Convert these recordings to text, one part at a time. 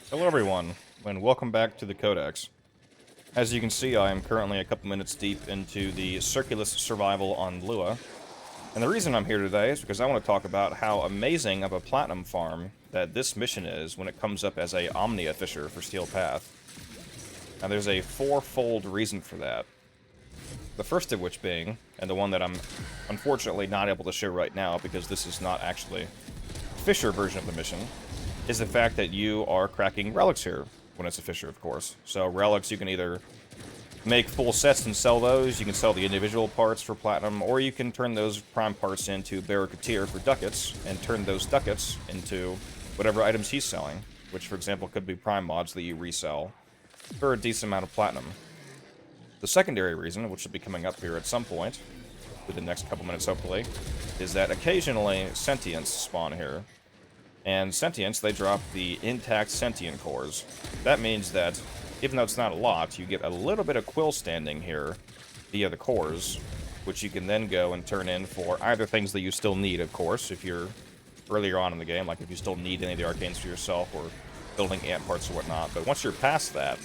Hello everyone, and welcome back to the Codex. As you can see, I am currently a couple minutes deep into the Circulus survival on Lua, and the reason I'm here today is because I want to talk about how amazing of a platinum farm that this mission is when it comes up as a Omnia Fissure for Steel Path. Now there's a fourfold reason for that. The first of which being, and the one that I'm unfortunately not able to show right now because this is not actually a Fissure version of the mission, is the fact that you are cracking relics here when it's a Fissure, of course. So relics, you can either make full sets and sell those, you can sell the individual parts for platinum, or you can turn those prime parts into Barracuteer for ducats, and turn those ducats into whatever items he's selling, which for example could be prime mods that you resell for a decent amount of platinum. The secondary reason, which will be coming up here at some point, within the next couple minutes hopefully, is that occasionally Sentients spawn here. And Sentients, they drop the intact Sentient cores. That means that, even though it's not a lot, you get a little bit of quill standing here via the cores, which you can then go and turn in for either things that you still need, of course, if you're earlier on in the game, like if you still need any of the arcanes for yourself, or building ant parts or whatnot. But once you're past that,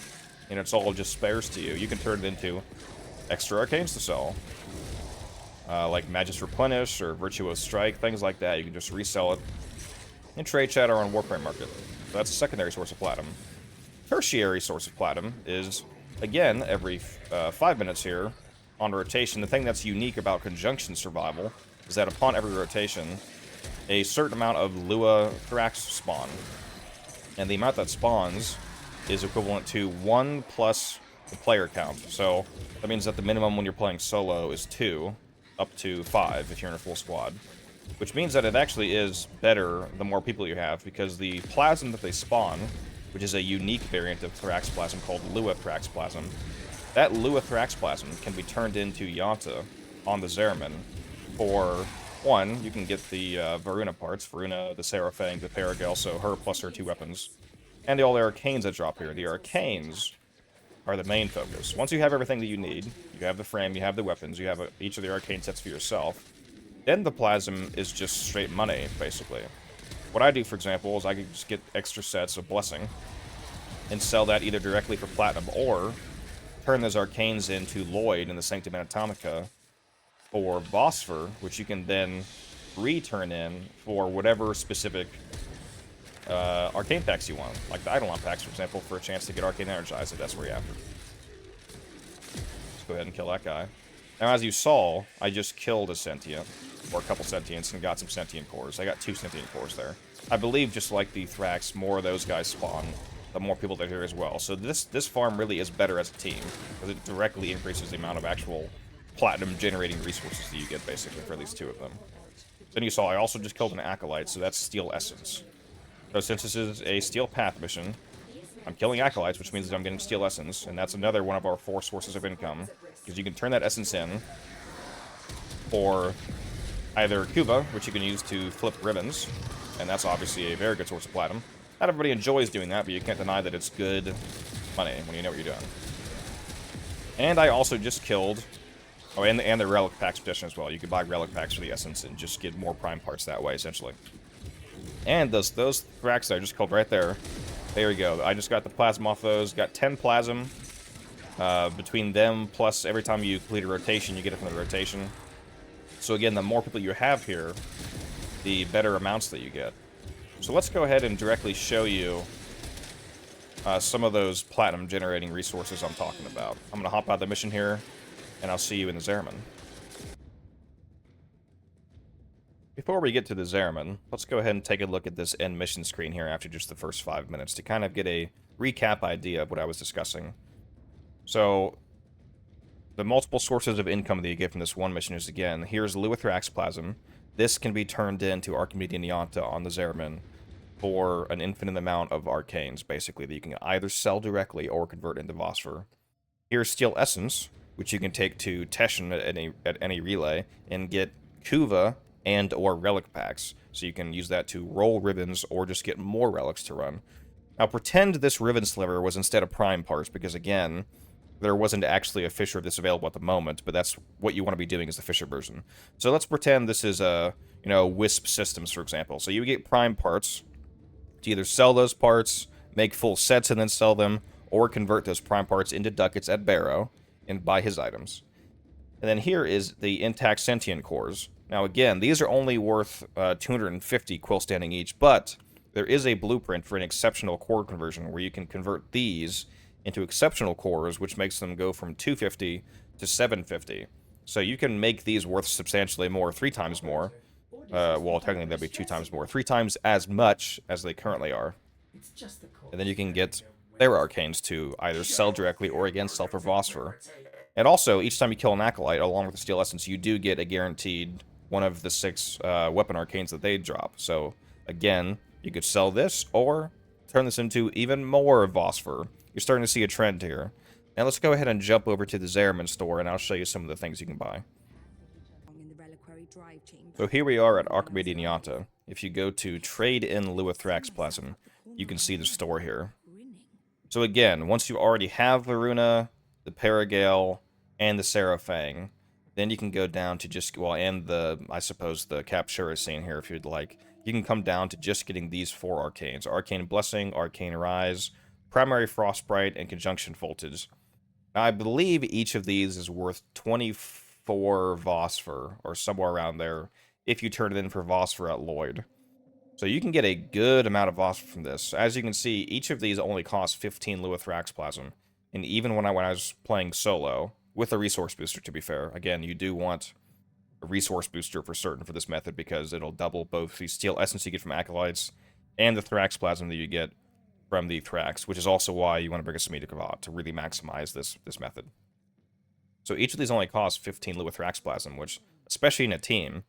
and it's all just spares to you, you can turn it into extra arcanes to sell. Like Magus Replenish, or Virtuous Strike, things like that. You can just resell it in trade chat or on Warframe market. So that's a secondary source of platinum. Tertiary source of platinum is, again, every 5 minutes here on rotation. The thing that's unique about Conjunction Survival is that upon every rotation, a certain amount of Lua Thrax spawn. And the amount that spawns is equivalent to 1 plus the player count. So that means that the minimum when you're playing solo is 2, up to 5 if you're in a full squad. Which means that it actually is better the more people you have, because the Plasm that they spawn, which is a unique variant of Thrax Plasm called Lua Thrax Plasm, that Lua Thrax Plasm can be turned into Yanta on the Zeraman. For one, you can get the Varuna parts, Varuna, the Seraphang, the Paragale, so her plus her 2 weapons, and all the arcanes that drop here. The arcanes are the main focus. Once you have everything that you need, you have the frame, you have the weapons, you have each of the arcane sets for yourself, then the Plasm is just straight money, basically. What I do, for example, is I can just get extra sets of Blessing and sell that either directly for platinum, or turn those arcanes into Lloyd in the Sanctum Anatomica for Vosfor, which you can then return in for whatever specific arcane packs you want. Like the Eidolon packs, for example, for a chance to get Arcane Energized if that's where you're after. Let's go ahead and kill that guy. Now, as you saw, I just killed a Sentient, or a couple Sentients, and got some Sentient cores. I got 2 Sentient cores there. I believe, just like the Thrax, more of those guys spawn, the more people that are here as well. So this farm really is better as a team, because it directly increases the amount of actual platinum-generating resources that you get, basically, for these 2 of them. Then you saw I also just killed an Acolyte, so that's Steel Essence. So since this is a Steel Path mission, I'm killing Acolytes, which means that I'm getting Steel Essence, and that's another one of our 4 sources of income, because you can turn that Essence in for either Kuva, which you can use to flip ribbons, and that's obviously a very good source of platinum. Not everybody enjoys doing that, but you can't deny that it's good money when you know what you're doing. And I also just killed... Oh, and the Relic Packs petition as well. You can buy Relic Packs for the Essence and just get more Prime parts that way, essentially. And those Thrax that I just killed right there, there we go. I just got the Plasm off those. Got 10 Plasm. Between them, plus every time you complete a rotation, you get it from the rotation. So again, the more people you have here, the better amounts that you get. So let's go ahead and directly show you some of those platinum generating resources I'm talking about. I'm going to hop out of the mission here, and I'll see you in the Zeraman. Before we get to the Zeraman, let's go ahead and take a look at this end mission screen here after just the first 5 minutes to kind of get a recap idea of what I was discussing. So, the multiple sources of income that you get from this one mission is, again, here's Lua Thrax Plasm. This can be turned into Archimedean Yanta on the Zeraman for an infinite amount of arcanes, basically, that you can either sell directly or convert into Vosfor. Here's Steel Essence, which you can take to Teshin at any relay, and get Kuva and or Relic Packs, so you can use that to roll ribbons or just get more relics to run. Now, pretend this ribbon sliver was instead of Prime parts, because, again, there wasn't actually a Fissure of this available at the moment, but that's what you want to be doing is the Fissure version. So let's pretend this is a, Wisp Systems, for example. So you get Prime parts to either sell those parts, make full sets and then sell them, or convert those prime parts into ducats at Barrow and buy his items. And then here is the intact Sentient cores. Now again, these are only worth 250 quill standing each, but there is a blueprint for an exceptional core conversion where you can convert these into exceptional cores, which makes them go from 250 to 750. So you can make these worth substantially more, 3 times more. Well, technically that'd be 2 times more. 3 times as much as they currently are. And then you can get their arcanes to either sell directly or again sell for Vosfor. And also, each time you kill an Acolyte, along with the Steel Essence, you do get a guaranteed one of the 6 weapon arcanes that they drop. So, again, you could sell this, or turn this into even more Vosfor. You're starting to see a trend here. Now let's go ahead and jump over to the Zariman store, and I'll show you some of the things you can buy. So here we are at Archimedianiata. If you go to Trade in Lua Thrax Plasm, you can see the store here. So again, once you already have Varuna, the Paragale, and the Seraphang, then you can go down to just, well, and the, I suppose, the Captura scene here if you'd like. You can come down to just getting these 4 arcanes. Arcane Blessing, Arcane Rise, Primary Frostbite, and Conjunction Voltage. Now, I believe each of these is worth 24 Vosfor, or somewhere around there, if you turn it in for Vosfor at Lloyd. So you can get a good amount of Vosfor from this. As you can see, each of these only costs 15 Lua Thrax Plasm. And even when I was playing solo, with a resource booster to be fair, again, you do want a resource booster for certain for this method because it'll double both the Steel Essence you get from Acolytes and the Thrax Plasm that you get from the Thrax, which is also why you want to bring a Semitic Kavat to really maximize this method. So each of these only costs 15 Lua Thrax Plasm, which, especially in a team,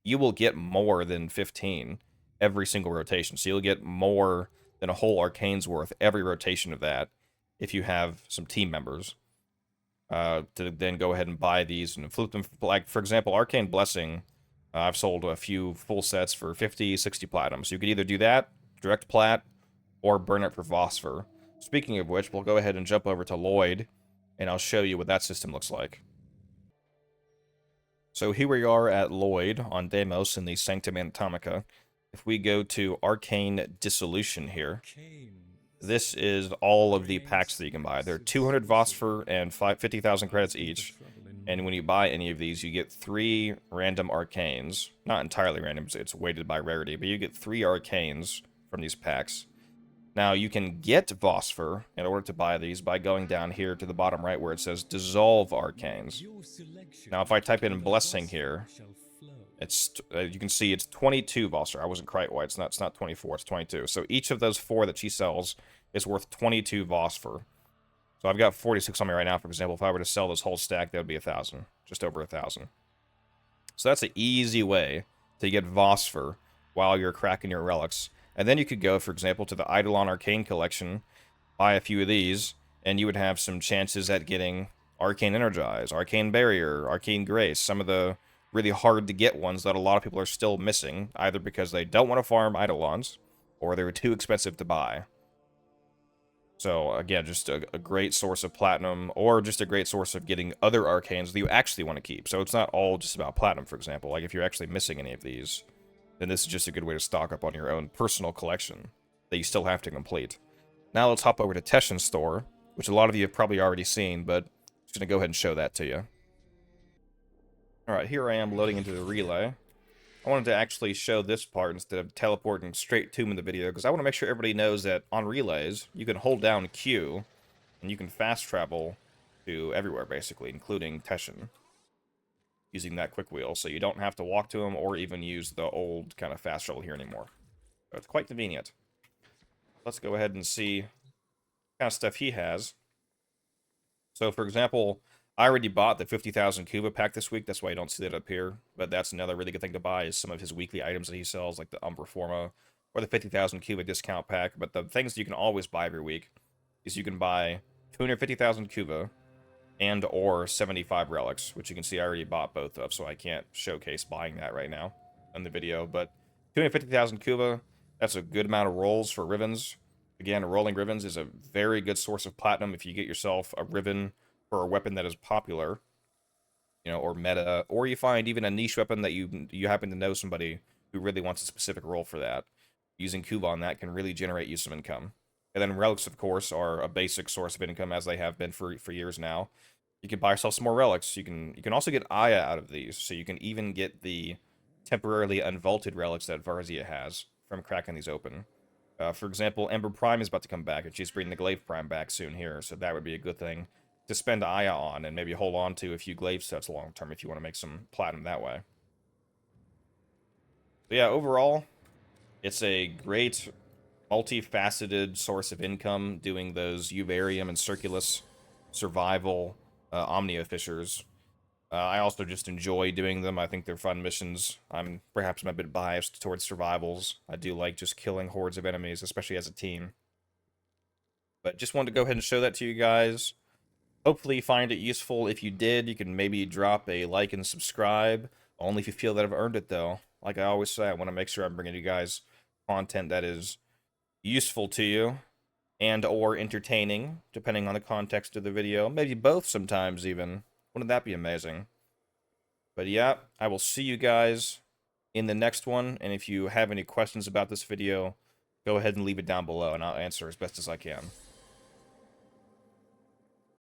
you will get more than 15 every single rotation. So you'll get more than a whole Arcane's worth every rotation of that if you have some team members to then go ahead and buy these and flip them. Like, for example, Arcane Blessing, I've sold a few full sets for 50, 60 platinum. So you could either do that, direct plat, or burn it for Vosfor. Speaking of which, we'll go ahead and jump over to Lloyd, and I'll show you what that system looks like. So here we are at Lloyd on Deimos in the Sanctum Anatomica. If we go to Arcane Dissolution here, this is all of the packs that you can buy. They're 200 Vosfor and 50,000 credits each. And when you buy any of these, you get 3 random arcanes. Not entirely random, it's weighted by rarity, but you get 3 arcanes from these packs. Now, you can get Vosfor in order to buy these by going down here to the bottom right where it says Dissolve Arcanes. Now, if I type in Blessing here, it's you can see it's 22 Vosfor. I wasn't quite right. It's not 24, it's 22. So each of those 4 that she sells is worth 22 Vosfor. So I've got 46 on me right now, for example. If I were to sell this whole stack, that would be 1,000. Just over 1,000. So that's an easy way to get Vosfor while you're cracking your relics. And then you could go, for example, to the Eidolon Arcane Collection, buy a few of these, and you would have some chances at getting Arcane Energize, Arcane Barrier, Arcane Grace, some of the really hard to get ones that a lot of people are still missing, either because they don't want to farm Eidolons, or they were too expensive to buy. So, again, just a great source of platinum, or just a great source of getting other arcanes that you actually want to keep. So it's not all just about platinum, for example. Like, if you're actually missing any of these, then this is just a good way to stock up on your own personal collection that you still have to complete. Now let's hop over to Teshin's store, which a lot of you have probably already seen, but I'm just going to go ahead and show that to you. Alright, here I am loading into the relay. I wanted to actually show this part instead of teleporting straight to him in the video, because I want to make sure everybody knows that on relays, you can hold down Q, and you can fast travel to everywhere, basically, including Teshin, using that quick wheel, so you don't have to walk to him or even use the old kind of fast travel here anymore. So it's quite convenient. Let's go ahead and see what kind of stuff he has. So, for example, I already bought the 50,000 Kuva pack this week, that's why you don't see that up here, but that's another really good thing to buy, is some of his weekly items that he sells, like the Umbra Forma, or the 50,000 Kuva discount pack. But the things you can always buy every week is you can buy 250,000 Kuva, and or 75 relics, which you can see I already bought both of, so I can't showcase buying that right now in the video. But 250,000 Kuva, that's a good amount of rolls for Rivens. Again, rolling Rivens is a very good source of platinum if you get yourself a Riven for a weapon that is popular, you know, or meta, or you find even a niche weapon that you happen to know somebody who really wants a specific role for that. Using Kuva on that can really generate you some income. And then relics, of course, are a basic source of income, as they have been for years now. You can buy yourself some more relics. You can also get Aya out of these, so you can even get the temporarily unvaulted relics that Varzia has from cracking these open. For example, Ember Prime is about to come back, and she's bringing the Glaive Prime back soon here, so that would be a good thing to spend Aya on, and maybe hold on to a few Glaive sets long term if you want to make some platinum that way. But yeah, overall, it's a great multifaceted source of income doing those Uvarium and Circulus survival Omnia Fissures. I also just enjoy doing them. I think they're fun missions. Perhaps I'm a bit biased towards survivals. I do like just killing hordes of enemies, especially as a team. But just wanted to go ahead and show that to you guys. Hopefully you find it useful. If you did, you can maybe drop a like and subscribe. Only if you feel that I've earned it, though. Like I always say, I want to make sure I'm bringing you guys content that is useful to you and or entertaining, depending on the context of the video. Maybe both sometimes, even. Wouldn't that be amazing? But yeah, I will see you guys in the next one. And if you have any questions about this video, go ahead and leave it down below, and I'll answer as best as I can.